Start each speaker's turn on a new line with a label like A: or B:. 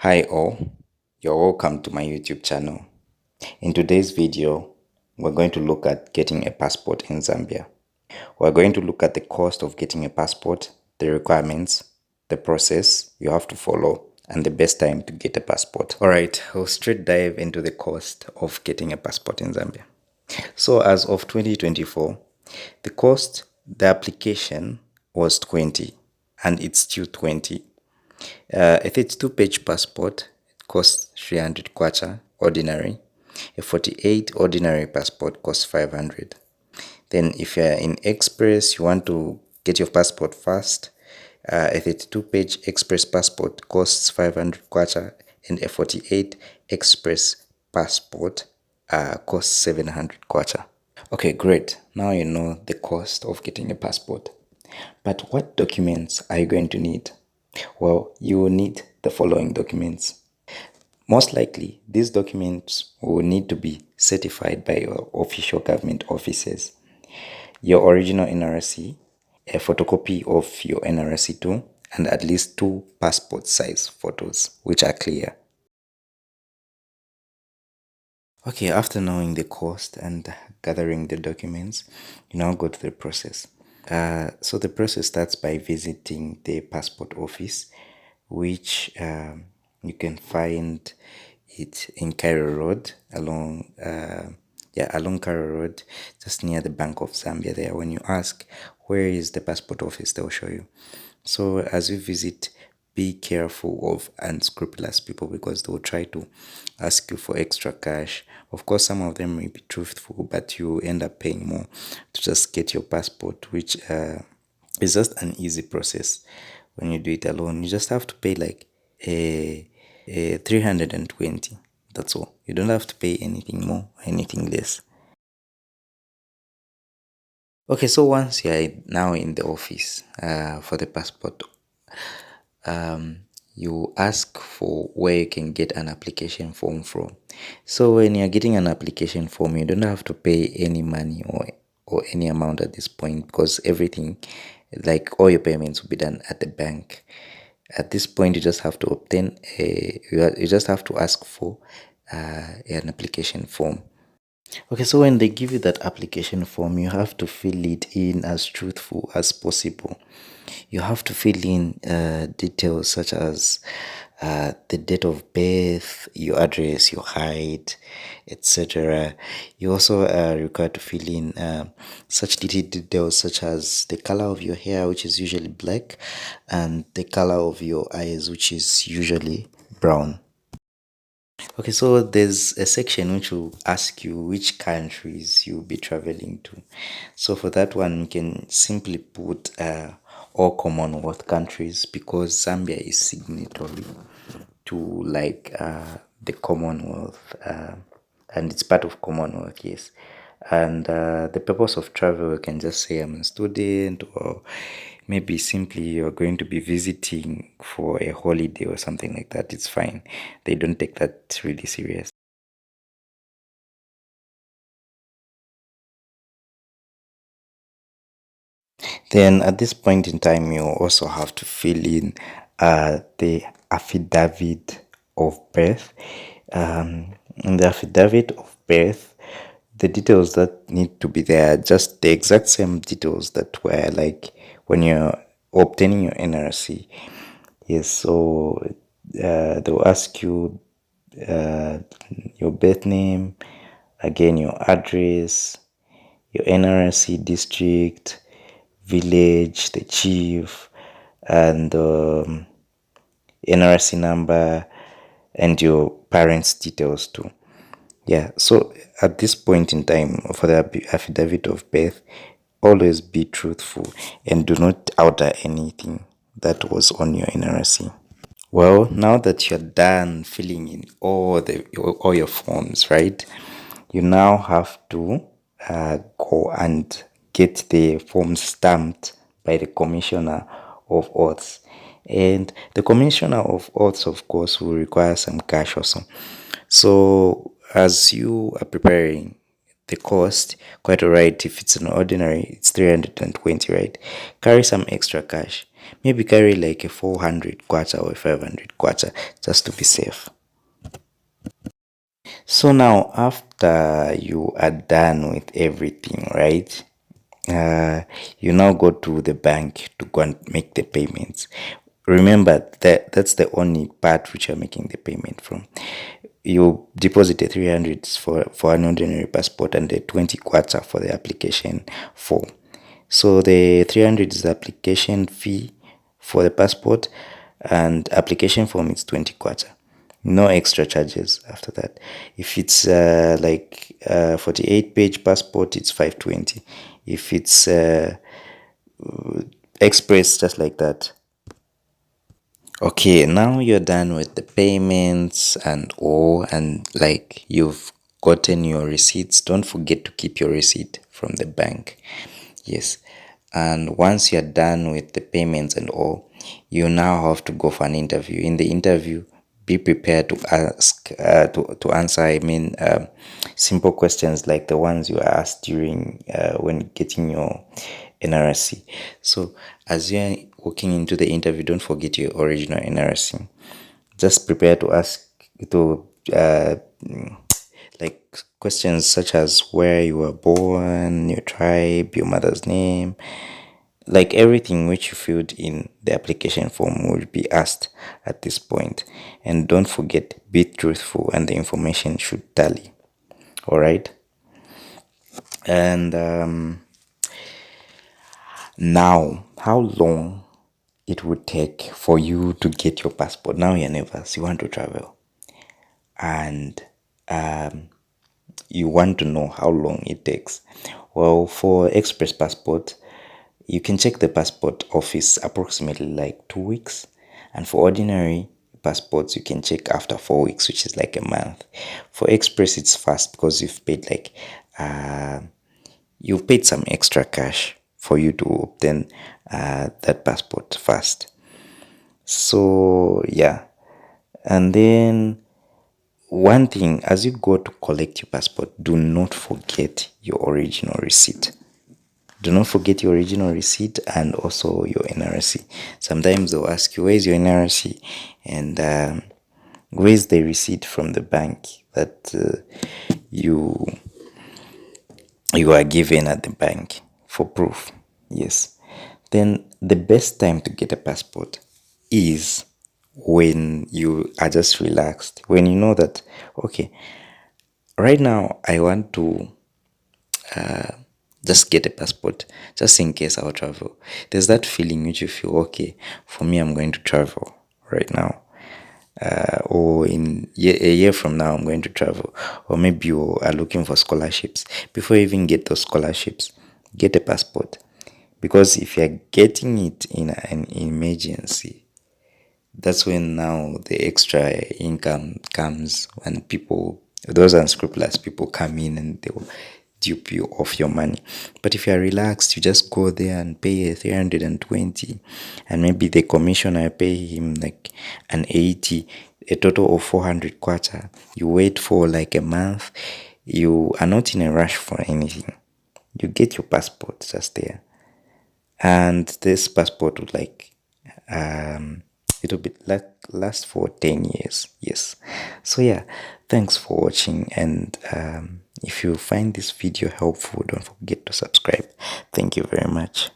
A: Hi all, you're welcome to my YouTube channel. In today's video, we're going to look at getting a passport in Zambia. We're going to look at the cost of getting a passport, the requirements, the process you have to follow, and the best time to get a passport. Alright, I'll straight dive into the cost of getting a passport in Zambia. So as of 2024, the application was 20 and it's still 20. A 32-page passport costs 300 kwacha ordinary. A 48 ordinary passport costs 500. Then if you're in express, you want to get your passport fast, a 32-page express passport costs 500 kwacha and a 48 express passport costs 700 kwacha. Okay, great. Now you know the cost of getting a passport. But what documents are you going to need? Well, you will need the following documents. Most likely, these documents will need to be certified by your official government offices. Your original NRC, a photocopy of your NRC too, and at least 2 passport size photos, which are clear. Okay, after knowing the cost and gathering the documents, you now go to the process. So the process starts by visiting the passport office, which you can find it in Cairo Road along Cairo Road, just near the Bank of Zambia there. When you ask where is the passport office, they'll show you. So as you visit, be careful of unscrupulous people because they will try to ask you for extra cash. Of course, some of them may be truthful, but you end up paying more to just get your passport, which is just an easy process. When you do it alone, you just have to pay like a 320. That's all. You don't have to pay anything more, anything less. Okay, so once you are now in the office for the passport, you ask for where you can get an application form from. So when you're getting an application form, you don't have to pay any money or any amount at this point because everything, like all your payments, will be done at the bank. At this point, you just have to obtain you just have to ask for an application form. Okay, so when they give you that application form, you have to fill it in as truthful as possible. You have to fill in details such as the date of birth, your address, your height, etc. You also are required to fill in such details such as the color of your hair, which is usually black, and the color of your eyes, which is usually brown. Okay, so there's a section which will ask you which countries you'll be traveling to. So for that one, you can simply put all Commonwealth countries because Zambia is signatory to like the Commonwealth and it's part of Commonwealth, yes. And the purpose of travel, you can just say I'm a student or maybe simply you're going to be visiting for a holiday or something like that. It's fine. They don't take that really serious. Then at this point in time, you also have to fill in the affidavit of birth. In the affidavit of birth, the details that need to be there are just the exact same details that were like when you're obtaining your NRC. Yes, so they'll ask you uh, your birth name, again your address, your NRC district, village, the chief, and NRC number, and your parents' details too. Yeah, so at this point in time, for the affidavit of birth, always be truthful and do not alter anything that was on your NRC. Well, now that you're done filling in all your forms, right? You now have to go and get the forms stamped by the Commissioner of Oaths. And the Commissioner of Oaths, of course, will require some cash also. So as you are preparing the cost, quite alright, if it's an ordinary, it's 320, right? Carry some extra cash maybe carry like a 400 kwacha or a 500 kwacha just to be safe. So now after you are done with everything, right? You now go to the bank to go and make the payments. Remember that that's the only part which you're making the payment from. You deposit the 300 for an ordinary passport and the 20 kwacha for the application form. So the 300 is the application fee for the passport, and application form is 20 kwacha. No extra charges after that. If it's 48-page passport, it's 520. If it's express, just like that. Okay, now you're done with the payments and all, and like you've gotten your receipts. Don't forget to keep your receipt from the bank. Yes. And once you're done with the payments and all, you now have to go for an interview. In the interview, be prepared to ask to answer, simple questions like the ones you asked during when getting your NRC. So as you're walking into the interview, don't forget your original NRC. Just prepare to ask to like questions such as where you were born, your tribe, your mother's name, like everything which you filled in the application form will be asked at this point. And don't forget, be truthful and the information should tally. All right. And now, how long it would take for you to get your passport? Now you're nervous, you want to travel, and you want to know how long it takes. Well, for express passport, you can check the passport office approximately like 2 weeks, and for ordinary passports you can check after 4 weeks, which is like a month. For express it's fast because you've paid some extra cash for you to obtain that passport fast. So yeah, and then one thing, as you go to collect your passport, do not forget your original receipt. Do not forget your original receipt and also your NRC. Sometimes they'll ask you, where's your NRC? And where's the receipt from the bank that you are given at the bank for proof? Yes. Then the best time to get a passport is when you are just relaxed. When you know that, okay, right now I want to just get a passport just in case I'll travel. There's that feeling which you feel, okay, for me, I'm going to travel right now. Or a year from now, I'm going to travel. Or maybe you are looking for scholarships. Before you even get those scholarships, get a passport. Because if you're getting it in an emergency, that's when now the extra income comes, when those unscrupulous people come in and they'll dupe you of your money. But if you're relaxed, you just go there and pay 320, and maybe the commissioner pay him like an 80, a total of 400 kwacha. You wait for like a month. You are not in a rush for anything. You get your passport just there, and this passport would it'll be like last for 10 years. Yes. So yeah, thanks for watching, and if you find this video helpful, don't forget to subscribe. Thank you very much.